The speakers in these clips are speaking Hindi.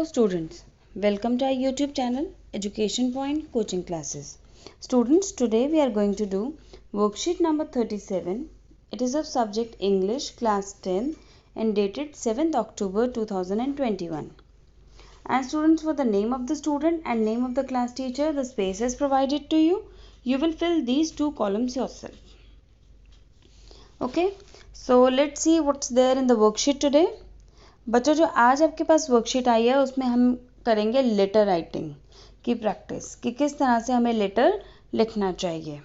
Hello students, welcome to our YouTube channel Education Point Coaching Classes. Students, today we are going to do worksheet number 37. It is of subject English class 10 and dated 7th October 2021. And students, for the name of the student and name of the class teacher, the space is provided to you. You will fill these two columns yourself. Okay, so let's see what's there in the worksheet today. बच्चों, जो आज आपके पास वर्कशीट आई है उसमें हम करेंगे लेटर राइटिंग की प्रैक्टिस कि किस तरह से हमें लेटर लिखना चाहिए.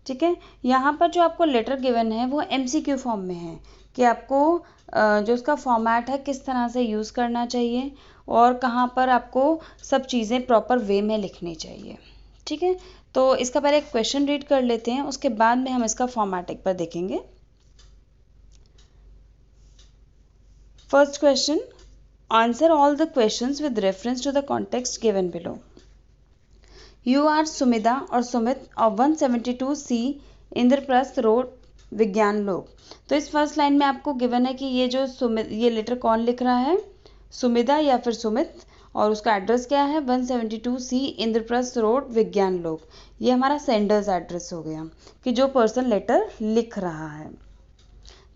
ठीक है, यहाँ पर जो आपको लेटर गिवन है वो MCQ फॉर्म में है कि आपको जो उसका फॉर्मेट है किस तरह से यूज़ करना चाहिए और कहाँ पर आपको सब चीज़ें प्रॉपर वे में लिखनी चाहिए. ठीक है, तो इसका पहले एक क्वेश्चन रीड कर लेते हैं, उसके बाद में हम इसका फॉर्मेट एक बार देखेंगे. First question, answer all the questions with reference to the context given below. You are Sumida or Sumit of 172C Indraprastha road विज्ञान लोक. तो इस फर्स्ट लाइन में आपको गिवन है कि ये जो सुमित, ये लेटर कौन लिख रहा है, सुमिदा या फिर सुमित, और उसका एड्रेस क्या है 172C इंद्रप्रस्थ रोड विज्ञान लोक. ये हमारा सेंडर्स एड्रेस हो गया कि जो पर्सन लेटर लिख रहा है.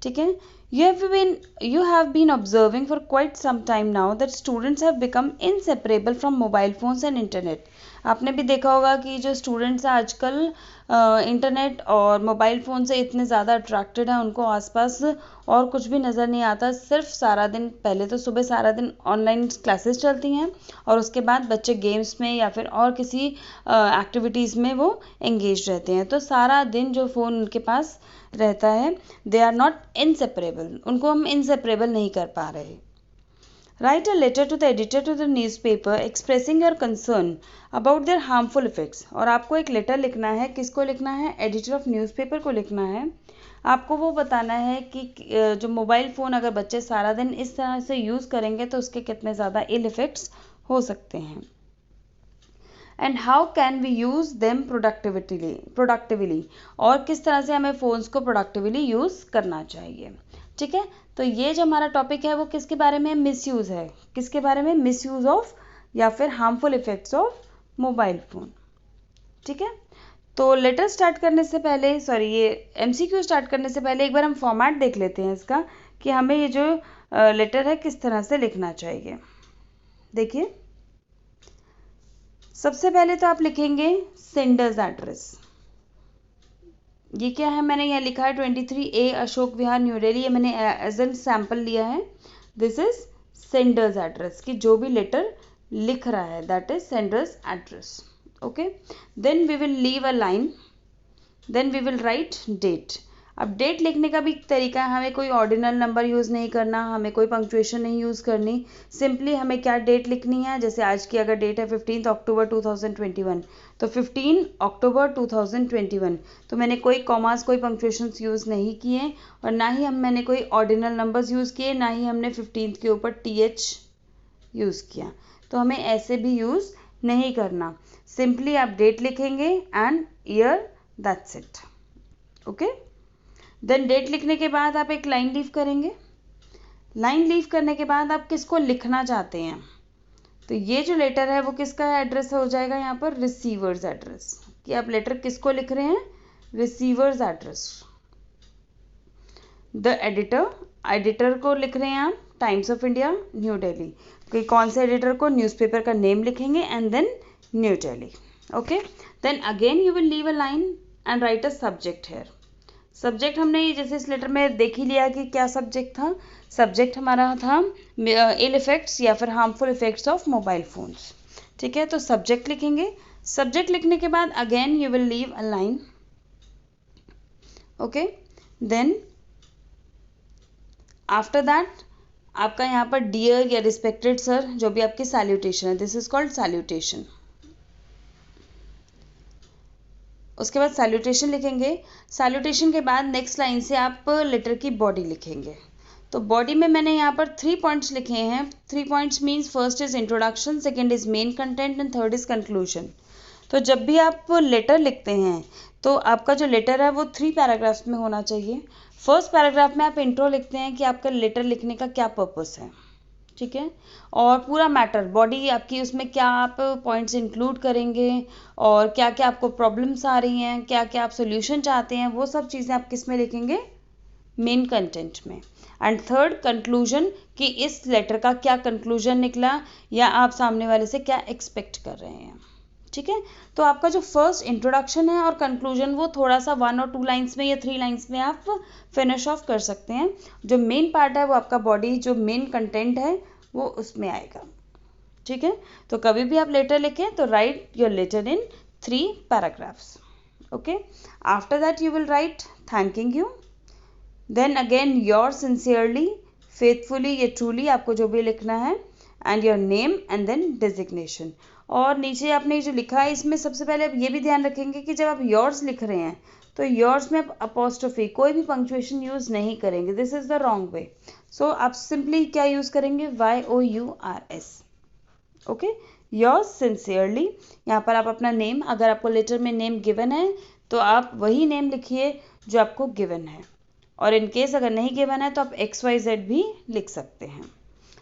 ठीक है, you have been observing for quite some time now that students have become inseparable from mobile phones and internet. आपने भी देखा होगा कि जो स्टूडेंट्स आजकल इंटरनेट और मोबाइल फ़ोन से इतने ज़्यादा अट्रैक्टेड हैं, उनको आसपास और कुछ भी नज़र नहीं आता. सिर्फ सारा दिन, पहले तो सुबह सारा दिन ऑनलाइन क्लासेस चलती हैं और उसके बाद बच्चे गेम्स में या फिर और किसी एक्टिविटीज़ में वो एंगेज रहते हैं. तो सारा दिन जो फ़ोन उनके पास रहता है, दे आर नॉट इनसेपरेबल, उनको हम इनसेपरेबल नहीं कर पा रहे. Write a letter to the editor to the newspaper expressing your concern about their harmful effects. और आपको एक लेटर लिखना है, किसको लिखना है, एडिटर ऑफ न्यूज़पेपर को लिखना है. आपको वो बताना है कि जो मोबाइल फ़ोन अगर बच्चे सारा दिन इस तरह से यूज़ करेंगे तो उसके कितने ज़्यादा इल इफ़ेक्ट्स हो सकते हैं. And how can we use them productively, और किस तरह से हमें फ़ोन्स को प्रोडक्टिवली यूज़ करना चाहिए. ठीक है, तो ये जो हमारा टॉपिक है वो किसके बारे में, मिसयूज़ है. किसके बारे में, मिसयूज़ ऑफ या फिर harmful effects of mobile phone. ठीक है, तो लेटर स्टार्ट करने से पहले, ये MCQ स्टार्ट करने से पहले एक बार हम फॉर्मेट देख लेते हैं इसका कि हमें ये जो लेटर है किस तरह से लिखना चाहिए. देखिए, सबसे पहले तो आप लिखेंगे सेंडर्स एड्रेस. ये क्या है, मैंने यहाँ लिखा है 23A अशोक विहार न्यू दिल्ली. ये मैंने एज एन सैम्पल लिया है. दिस इज सेंडर्स एड्रेस कि जो भी लेटर लिख रहा है that is sender's address. Okay, then we will leave a line, then we will write date. अब डेट लिखने का भी तरीका है, हमें कोई ऑर्डिनल नंबर यूज़ नहीं करना, हमें कोई पंक्चुएशन नहीं यूज़ करनी. सिंपली हमें क्या डेट लिखनी है, जैसे आज की अगर डेट है 15 अक्टूबर 2021, तो 15 अक्टूबर 2021. तो मैंने कोई कॉमास, कोई पंक्चुएशंस यूज़ नहीं किए और ना ही मैंने कोई ऑर्डिनल नंबर्स यूज़ किए, ना ही हमने 15 के ऊपर TH यूज़ किया. तो हमें ऐसे भी यूज़ नहीं करना. सिंपली आप डेट लिखेंगे and year, that's it. Okay, then date लिखने के बाद आप एक लाइन लीव करेंगे. लाइन लीव करने के बाद आप किसको लिखना चाहते हैं, तो ये जो लेटर है वो किसका एड्रेस हो जाएगा यहाँ पर, रिसीवर्स एड्रेस. कि आप लेटर किसको लिख रहे हैं, रिसीवर्स एड्रेस. द एडिटर को लिख रहे हैं आप टाइम्स ऑफ इंडिया न्यू दिल्ली. कि कौन से एडिटर को, न्यूज़पेपर का नेम लिखेंगे and then New Delhi. Okay, then again you will leave a line and write a subject here. Subject हमने जैसे इस लेटर में देख ही लिया कि क्या सब्जेक्ट था. सब्जेक्ट हमारा था इल इफेक्ट्स या फिर harmful effects of mobile phones. ठीक है, तो सब्जेक्ट लिखेंगे. सब्जेक्ट लिखने के बाद again you will leave a line. Okay, then after that आपका यहाँ पर डियर या रिस्पेक्टेड सर, जो भी आपकी सैल्यूटेशन है, दिस इज कॉल्ड सैल्यूटेशन. उसके बाद सैल्यूटेशन लिखेंगे. सैल्यूटेशन के बाद नेक्स्ट लाइन से आप लेटर की बॉडी लिखेंगे. तो बॉडी में मैंने यहाँ पर 3 पॉइंट्स लिखे हैं. 3 points means first is introduction, second is main content and third is conclusion. तो जब भी आप लेटर लिखते हैं तो आपका जो लेटर है वो 3 पैराग्राफ्स में होना चाहिए. फर्स्ट पैराग्राफ में आप इंट्रो लिखते हैं कि आपका लेटर लिखने का क्या पर्पस है. ठीक है। और पूरा मैटर बॉडी आपकी, उसमें क्या आप पॉइंट्स इंक्लूड करेंगे और क्या क्या आपको प्रॉब्लम्स आ रही हैं, क्या क्या आप सोल्यूशन चाहते हैं, वो सब चीज़ें आप किस में लिखेंगे, मेन कंटेंट में। एंड थर्ड, कंक्लूजन, कि इस लेटर का क्या कंक्लूजन निकला या आप सामने वाले से क्या एक्सपेक्ट कर रहे हैं। ठीक है। तो आपका जो फर्स्ट इंट्रोडक्शन है और कंक्लूजन वो थोड़ा सा 1 और 2 लाइन्स में या 3 लाइन्स में आप फिनिश ऑफ कर सकते हैं। जो मेन पार्ट है वो आपका बॉडी, जो मेन कंटेंट है वो उसमें आएगा। ठीक है। तो कभी भी आप लेटर लिखें तो write your letter in 3 paragraphs. Okay. After that you will write thanking you, then again your sincerely, faithfully या ट्रूली, आपको जो भी लिखना है, and your name and then designation. और नीचे आपने जो लिखा है इसमें सबसे पहले आप ये भी ध्यान रखेंगे कि जब आप योर्स लिख रहे हैं तो योर्स में आप अपोस्ट्रोफी, कोई भी पंक्चुएशन यूज़ नहीं करेंगे, this is the wrong way. So आप सिंपली क्या यूज़ करेंगे, YOURS। ओके। योर्स सिंसियरली, यहाँ पर आप अपना नेम, अगर आपको लेटर में नेम गिवन है तो आप वही नेम लिखिए जो आपको गिवन है, और इन केस अगर नहीं गिवन है तो आप XYZ भी लिख सकते हैं।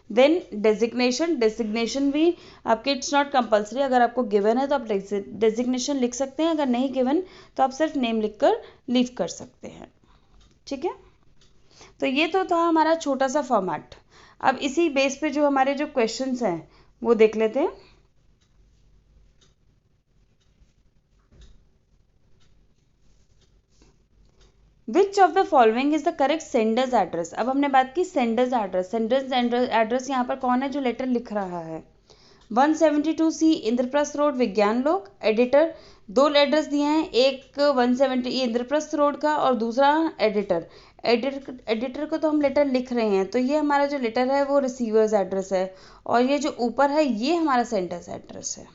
देन डेजिग्नेशन, डेजिग्नेशन भी आपके इट्स नॉट कंपल्सरी, अगर आपको गिवन है तो आप डेजिग्नेशन लिख सकते हैं, अगर नहीं गिवन तो आप सिर्फ नेम लिखकर लीव कर सकते हैं। ठीक है। तो ये तो था हमारा छोटा सा फॉर्मेट। अब इसी बेस पे जो हमारे जो क्वेश्चंस हैं वो देख लेते हैं। विच of the following is the correct sender's address. अब हमने बात की सेंडर्स एड्रेस। सेंडर्स एड्रेस यहाँ पर कौन है जो लेटर लिख रहा है, 172C इंद्रप्रस्थ रोड विज्ञान लोक। एडिटर, 2 एड्रेस दिए हैं, एक 170 इंद्रप्रस्थ रोड का और दूसरा एडिटर। एडिटर को तो हम लेटर लिख रहे हैं, तो ये हमारा जो लेटर है वो रिसीवर्स एड्रेस है, और ये जो ऊपर है ये हमारा सेंडर्स एड्रेस है।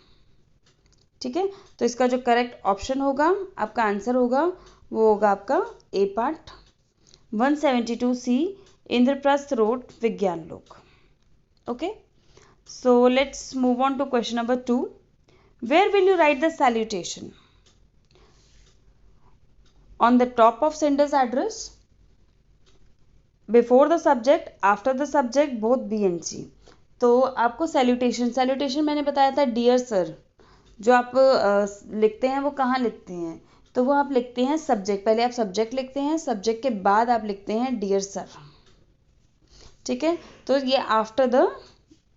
ठीक है। तो इसका जो करेक्ट ऑप्शन होगा, आपका आंसर होगा, वो होगा आपका ए पार्ट, 172C इंद्रप्रस्थ रोड विज्ञान लोक। Okay. So let's move on to question number 2. Where will you write the salutation? On the top of sender's address, before the subject, after the subject, both B and C. तो आपको salutation मैंने बताया था डियर सर, जो आप लिखते हैं वो कहाँ लिखते हैं, तो वो आप लिखते हैं सब्जेक्ट, पहले आप सब्जेक्ट लिखते हैं, सब्जेक्ट के बाद आप लिखते हैं डियर सर। ठीक है। तो ये आफ्टर द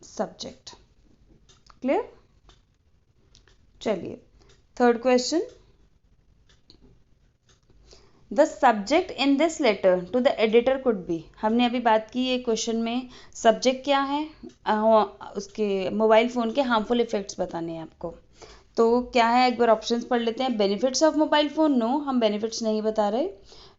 सब्जेक्ट। क्लियर। चलिए third question, the subject in this letter to the editor could be. हमने अभी बात की ये क्वेश्चन में सब्जेक्ट क्या है, उसके मोबाइल फ़ोन के हार्मफुल इफेक्ट्स बताने हैं आपको। तो क्या है, एक बार ऑप्शंस पढ़ लेते हैं। Benefits of mobile phone, no, हम बेनिफिट्स नहीं बता रहे।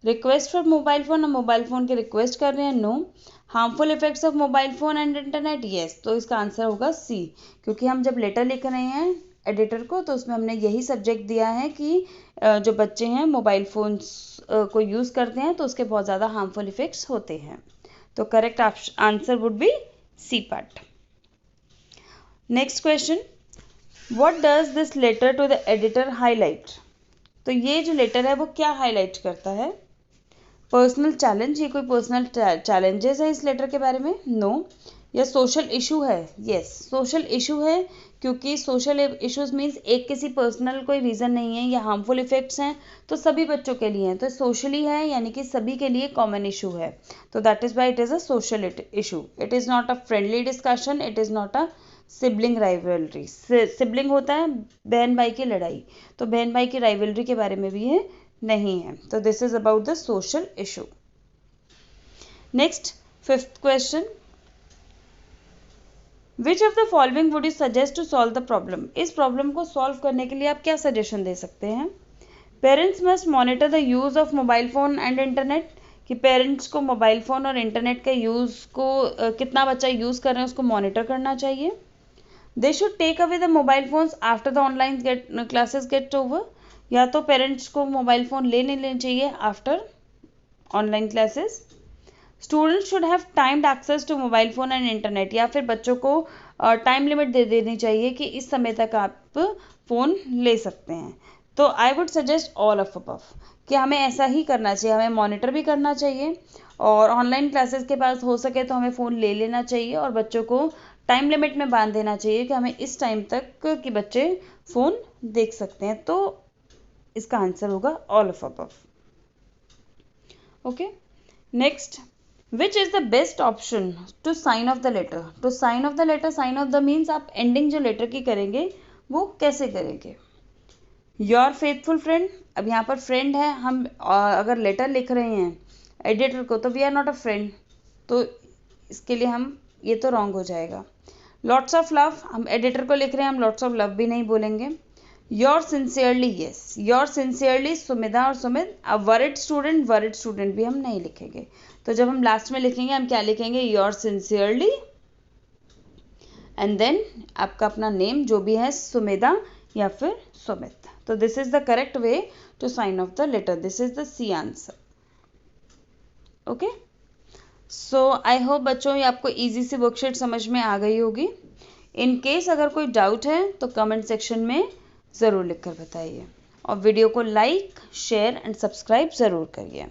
रिक्वेस्ट फॉर मोबाइल फ़ोन, हम मोबाइल फ़ोन के रिक्वेस्ट कर रहे हैं, no. Harmful effects of mobile phone and internet, yes. तो इसका आंसर होगा सी, क्योंकि हम जब लेटर लिख रहे हैं एडिटर को तो उसमें हमने यही सब्जेक्ट दिया है कि जो बच्चे हैं मोबाइल फ़ोन्स को यूज़ करते हैं तो उसके बहुत ज़्यादा हार्मफुल इफेक्ट्स होते हैं। तो correct answer would be C part. Next question, what does this letter to the editor highlight. तो ये जो लेटर है वो क्या हाईलाइट करता है, पर्सनल चैलेंज, ये कोई पर्सनल चैलेंजेस है इस लेटर के बारे में, नो। या सोशल इशू है, यस, सोशल इशू है, क्योंकि सोशल इश्यूज मीन्स एक किसी पर्सनल कोई रीज़न नहीं है, या हार्मफुल इफेक्ट्स हैं तो सभी बच्चों के लिए हैं, तो सोशली है यानी कि सभी के लिए कॉमन इशू है, तो that is why it is a social issue. It is not a friendly discussion, it is not a sibling rivalry. Sibling होता है बहन भाई की लड़ाई, तो बहन भाई की राइवलरी के बारे में भी ये नहीं है, तो this is about the social issue. Next fifth question, which of the following would you suggest to solve the problem. इस प्रॉब्लम को सॉल्व करने के लिए आप क्या सजेशन दे सकते हैं। Parents must monitor the use of mobile phone and internet, कि पेरेंट्स को मोबाइल फ़ोन और इंटरनेट के यूज़ को कितना बच्चा यूज़ कर रहे हैं उसको मॉनिटर करना चाहिए। They should take away the mobile phones after the online classes get over, या तो पेरेंट्स को मोबाइल फ़ोन ले लेने चाहिए after online classes. Students should have timed access to mobile phone and internet, या फिर बच्चों को टाइम लिमिट दे देनी चाहिए कि इस समय तक आप फ़ोन ले सकते हैं। तो I would suggest all of above, कि हमें ऐसा ही करना चाहिए, हमें मॉनिटर भी करना चाहिए और ऑनलाइन क्लासेस के पास हो सके तो हमें फ़ोन ले लेना चाहिए और बच्चों को टाइम लिमिट में बांध देना चाहिए कि हमें इस टाइम तक कि बच्चे फ़ोन देख सकते हैं। तो इसका आंसर होगा all of above. Okay, next, which is the best option to sign off the letter? To sign off the letter, sign off the मीन्स आप एंडिंग जो लेटर की करेंगे वो कैसे करेंगे? योर फेथफुल फ्रेंड, अब यहाँ पर फ्रेंड है, हम अगर लेटर लिख रहे हैं एडिटर को तो we are not a friend, तो इसके लिए हम ये तो रॉन्ग हो जाएगा। लॉट्स ऑफ लव, हम एडिटर को लिख रहे हैं, हम लॉट्स ऑफ लव भी नहीं बोलेंगे। Your sincerely, yes, your sincerely Sumita और सुमित। अब वरिड स्टूडेंट भी हम नहीं लिखेंगे, तो जब हम लास्ट में लिखेंगे हम क्या लिखेंगे? योर सिंसियरली एंड देन आपका अपना नेम जो भी है, सुमिता या फिर सुमित। तो this is the correct way to sign off the letter, this is the C answer. Okay, so I hope बच्चों ये आपको इजी सी वर्कशीट समझ में आ गई होगी। इन केस अगर कोई डाउट है तो कमेंट सेक्शन में ज़रूर लिखकर बताइए और वीडियो को लाइक, शेयर एंड सब्सक्राइब ज़रूर करिए।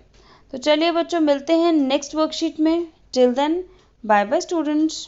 तो चलिए बच्चों, मिलते हैं नेक्स्ट वर्कशीट में। Till then, bye bye students.